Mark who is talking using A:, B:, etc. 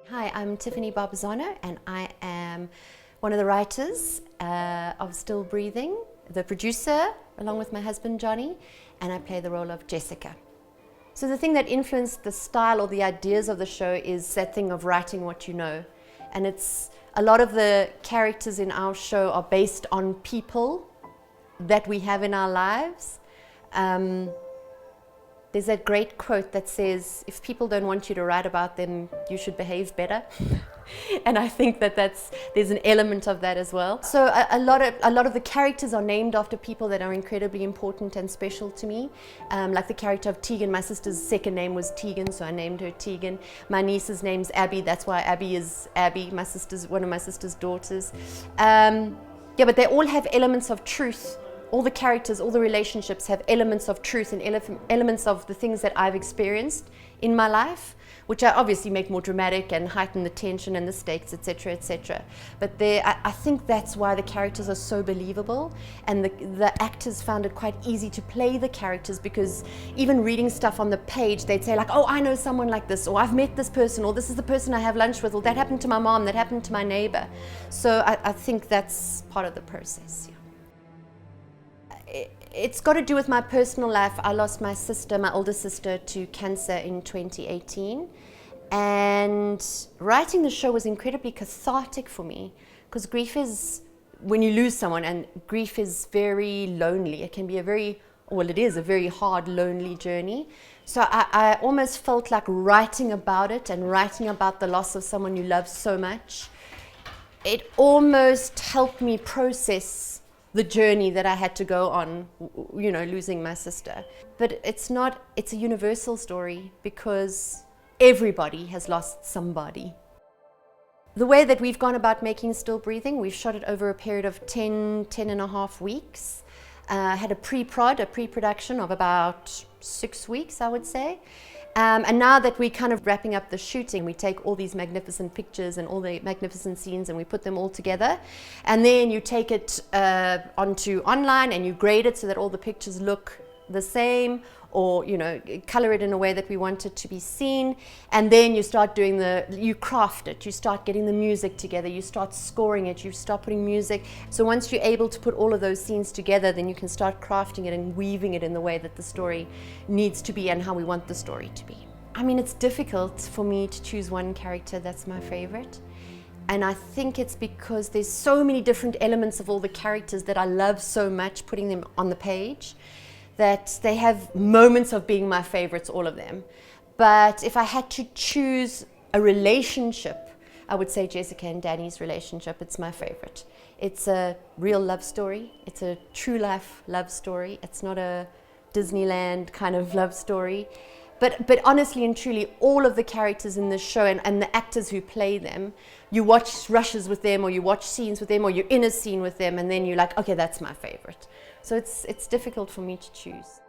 A: Hi, I'm Tiffany Barbuzano and I am one of the writers of Still Breathing, the producer along with my husband Johnny, and I play the role of Jessica. So the thing that influenced the style or the ideas of the show is that thing of writing what you know. And it's a lot of the characters in our show are based on people that we have in our lives. There's that great quote that says, if people don't want you to write about them, you should behave better. And I think that there's an element of that as well. So a lot of the characters are named after people that are incredibly important and special to me. Like the character of Tegan, my sister's second name was Tegan, so I named her Tegan. My niece's name's Abby, that's why Abby is Abby, one of my sister's daughters. Yeah, but they all have elements of truth. All the characters, all the relationships have elements of truth and elements of the things that I've experienced in my life, which I obviously make more dramatic and heighten the tension and the stakes, etc., etc. But I think that's why the characters are so believable, and the actors found it quite easy to play the characters, because even reading stuff on the page, they'd say like, oh, I know someone like this, or I've met this person, or this is the person I have lunch with, or that happened to my mom, that happened to my neighbor. So I think that's part of the process. Yeah. It's got to do with my personal life. I lost my sister, my older sister, to cancer in 2018. And writing the show was incredibly cathartic for me, because grief is, when you lose someone, and grief is very lonely. It can be it is a very hard, lonely journey. So I almost felt like writing about it and writing about the loss of someone you love so much. It almost helped me process the journey that I had to go on, you know, losing my sister. But it's a universal story, because everybody has lost somebody. The way that we've gone about making Still Breathing, we've shot it over a period of 10 and a half weeks. Had a pre-production of about 6 weeks, I would say. And now that we're kind of wrapping up the shooting, we take all these magnificent pictures and all the magnificent scenes and we put them all together. And then you take it onto online and you grade it so that all the pictures look the same, or, you know, color it in a way that we want it to be seen. And then you start you craft it, you start getting the music together, you start scoring it, you start putting music. So once you're able to put all of those scenes together, then you can start crafting it and weaving it in the way that the story needs to be and how we want the story to be. I mean, it's difficult for me to choose one character that's my favorite. And I think it's because there's so many different elements of all the characters that I love so much, putting them on the page, that they have moments of being my favorites, all of them. But if I had to choose a relationship, I would say Jessica and Danny's relationship. It's my favorite. It's a real love story. It's a true life love story. It's not a Disneyland kind of love story. But honestly and truly, all of the characters in this show and the actors who play them, you watch rushes with them, or you watch scenes with them, or you're in a scene with them, and then you're like, okay, that's my favorite. So it's difficult for me to choose.